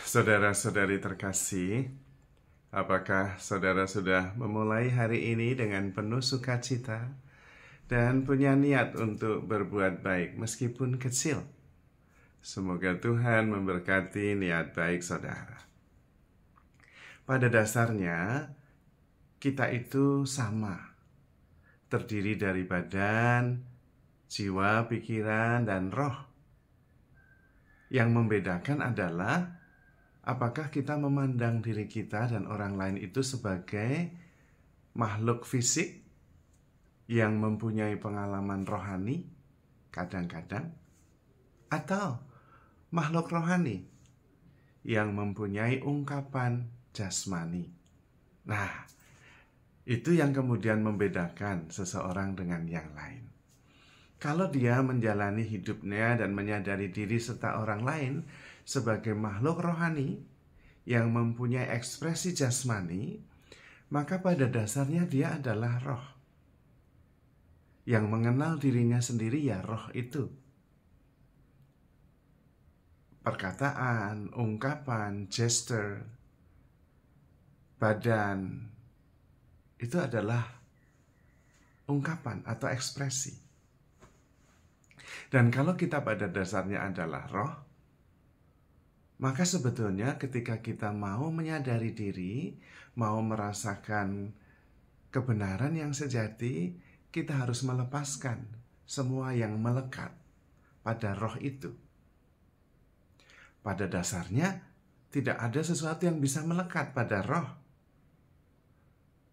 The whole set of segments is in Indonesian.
Saudara-saudari terkasih, apakah saudara sudah memulai hari ini dengan penuh sukacita dan punya niat untuk berbuat baik meskipun kecil? Semoga Tuhan memberkati niat baik saudara. Pada dasarnya, kita itu sama, terdiri dari badan, jiwa, pikiran, dan roh. Yang membedakan adalah apakah kita memandang diri kita dan orang lain itu sebagai makhluk fisik yang mempunyai pengalaman rohani kadang-kadang, atau makhluk rohani yang mempunyai ungkapan jasmani. Nah, itu yang kemudian membedakan seseorang dengan yang lain. Kalau dia menjalani hidupnya dan menyadari diri serta orang lain sebagai makhluk rohani yang mempunyai ekspresi jasmani, maka pada dasarnya dia adalah roh. Yang mengenal dirinya sendiri ya roh itu. Perkataan, ungkapan, gesture, badan, itu adalah ungkapan atau ekspresi. Dan kalau kita pada dasarnya adalah roh, maka sebetulnya ketika kita mau menyadari diri, mau merasakan kebenaran yang sejati, kita harus melepaskan semua yang melekat pada roh itu. Pada dasarnya, tidak ada sesuatu yang bisa melekat pada roh.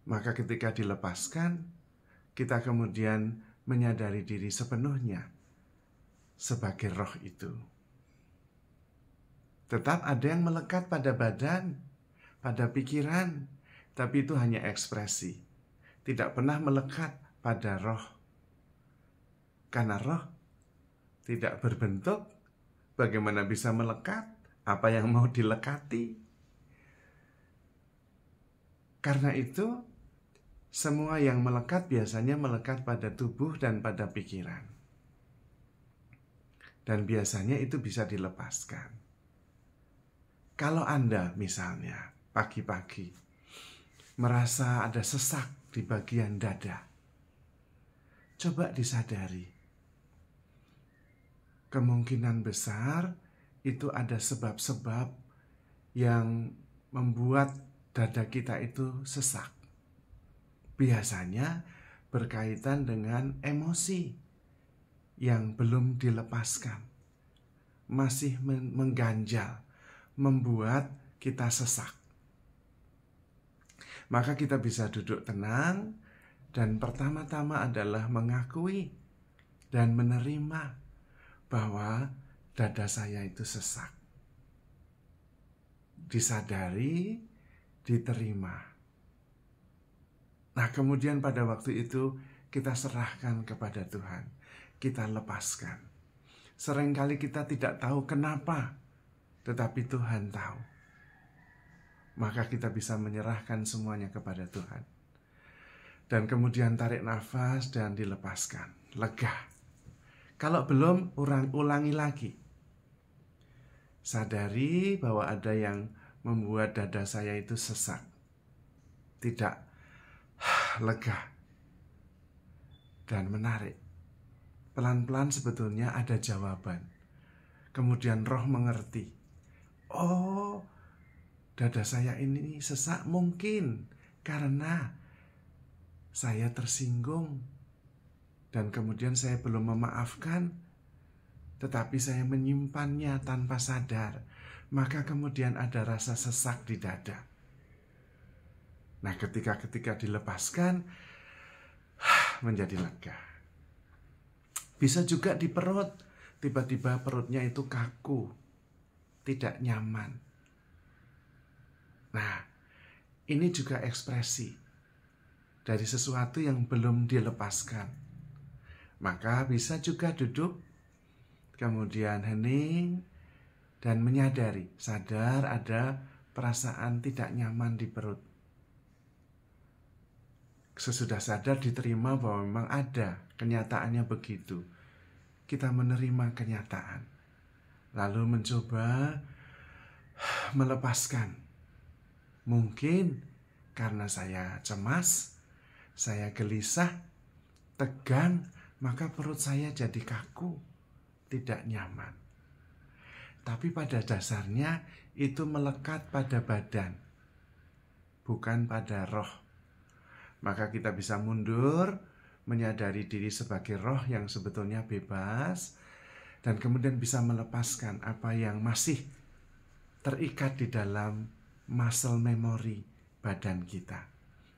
Maka ketika dilepaskan, kita kemudian menyadari diri sepenuhnya sebagai roh itu. Tetap ada yang melekat pada badan, pada pikiran, tapi itu hanya ekspresi. Tidak pernah melekat pada roh. Karena roh tidak berbentuk, bagaimana bisa melekat? Apa yang mau dilekati? Karena itu, semua yang melekat biasanya melekat pada tubuh dan pada pikiran. Dan biasanya itu bisa dilepaskan. Kalau Anda misalnya pagi-pagi merasa ada sesak di bagian dada, coba disadari. Kemungkinan besar itu ada sebab-sebab yang membuat dada kita itu sesak. Biasanya berkaitan dengan emosi yang belum dilepaskan, masih mengganjal, membuat kita sesak. Maka kita bisa duduk tenang dan pertama-tama adalah mengakui dan menerima bahwa dada saya itu sesak. Disadari, diterima. Nah, kemudian pada waktu itu kita serahkan kepada Tuhan. Kita lepaskan. Seringkali kita tidak tahu kenapa, tetapi Tuhan tahu. Maka kita bisa menyerahkan semuanya kepada Tuhan. Dan kemudian tarik nafas dan dilepaskan. Lega. Kalau belum, ulangi lagi. Sadari bahwa ada yang membuat dada saya itu sesak. Tidak lega. Dan menarik. Pelan-pelan sebetulnya ada jawaban. Kemudian roh mengerti. Oh, dada saya ini sesak mungkin karena saya tersinggung. Dan kemudian saya belum memaafkan, tetapi saya menyimpannya tanpa sadar. Maka kemudian ada rasa sesak di dada. Nah, ketika dilepaskan, menjadi lega. Bisa juga di perut. Tiba-tiba perutnya itu kaku, tidak nyaman. Nah, ini juga ekspresi dari sesuatu yang belum dilepaskan. Maka bisa juga duduk, kemudian hening, dan menyadari, sadar ada perasaan tidak nyaman di perut. Sesudah sadar diterima bahwa memang ada, kenyataannya begitu. Kita menerima kenyataan. Lalu mencoba melepaskan. Mungkin karena saya cemas, saya gelisah, tegang, maka perut saya jadi kaku, tidak nyaman. Tapi pada dasarnya itu melekat pada badan, bukan pada roh. Maka kita bisa mundur, menyadari diri sebagai roh yang sebetulnya bebas, dan kemudian bisa melepaskan apa yang masih terikat di dalam muscle memory badan kita.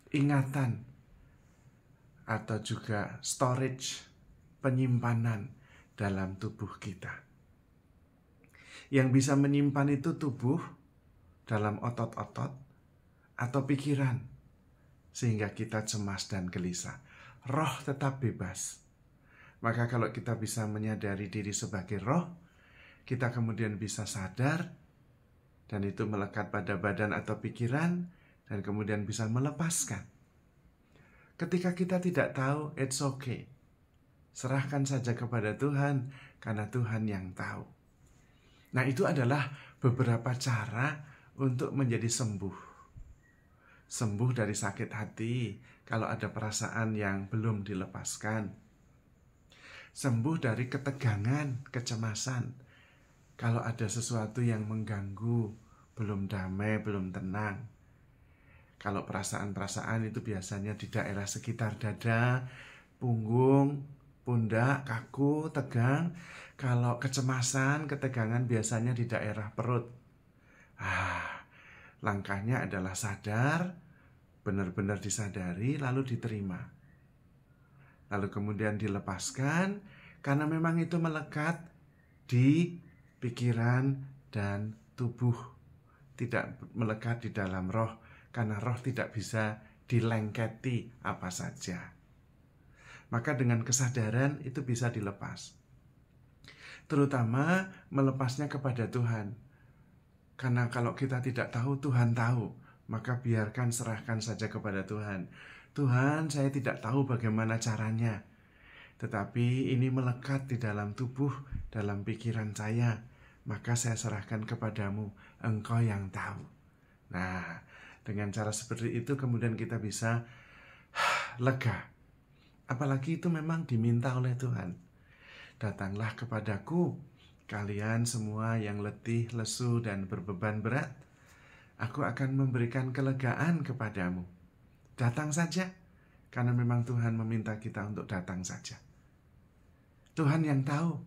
Ingatan atau juga storage, penyimpanan dalam tubuh kita. Yang bisa menyimpan itu tubuh dalam otot-otot atau pikiran, sehingga kita cemas dan gelisah. Roh tetap bebas. Maka kalau kita bisa menyadari diri sebagai roh, kita kemudian bisa sadar, dan itu melekat pada badan atau pikiran, dan kemudian bisa melepaskan. Ketika kita tidak tahu, it's okay. Serahkan saja kepada Tuhan, karena Tuhan yang tahu. Nah, itu adalah beberapa cara untuk menjadi sembuh. Sembuh dari sakit hati kalau ada perasaan yang belum dilepaskan. Sembuh dari ketegangan, kecemasan kalau ada sesuatu yang mengganggu, belum damai, belum tenang. Kalau perasaan-perasaan itu biasanya di daerah sekitar dada, punggung, pundak, kaku, tegang. Kalau kecemasan, ketegangan biasanya di daerah perut. Langkahnya adalah sadar, benar-benar disadari, lalu diterima. Lalu kemudian dilepaskan, karena memang itu melekat di pikiran dan tubuh. Tidak melekat di dalam roh, karena roh tidak bisa dilengketi apa saja. Maka dengan kesadaran itu bisa dilepas. Terutama melepasnya kepada Tuhan. Karena kalau kita tidak tahu, Tuhan tahu. Maka biarkan, serahkan saja kepada Tuhan. Tuhan, saya tidak tahu bagaimana caranya. Tetapi ini melekat di dalam tubuh, dalam pikiran saya. Maka saya serahkan kepadamu, Engkau yang tahu. Nah, dengan cara seperti itu kemudian kita bisa lega. Apalagi itu memang diminta oleh Tuhan. Datanglah kepadaku, kalian semua yang letih, lesu, dan berbeban berat. Aku akan memberikan kelegaan kepadamu. Datang saja, karena memang Tuhan meminta kita untuk datang saja. Tuhan yang tahu,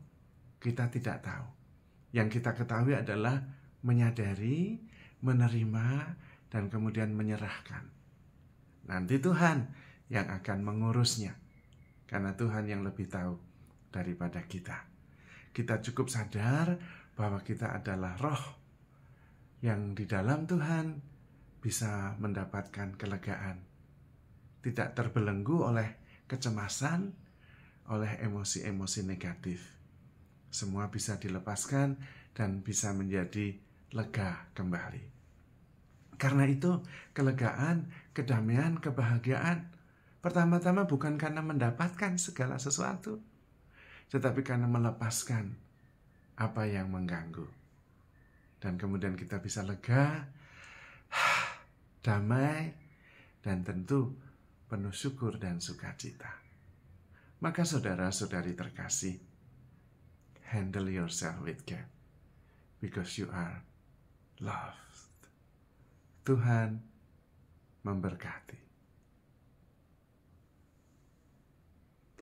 kita tidak tahu. Yang kita ketahui adalah menyadari, menerima, dan kemudian menyerahkan. Nanti Tuhan yang akan mengurusnya, karena Tuhan yang lebih tahu daripada kita. Kita cukup sadar bahwa kita adalah roh yang di dalam Tuhan bisa mendapatkan kelegaan. Tidak terbelenggu oleh kecemasan, oleh emosi-emosi negatif. Semua bisa dilepaskan dan bisa menjadi lega kembali. Karena itu kelegaan, kedamaian, kebahagiaan pertama-tama bukan karena mendapatkan segala sesuatu, tetapi karena melepaskan apa yang mengganggu. Dan kemudian kita bisa lega, damai, dan tentu penuh syukur dan sukacita. Maka saudara-saudari terkasih, handle yourself with care, because you are loved. Tuhan memberkati.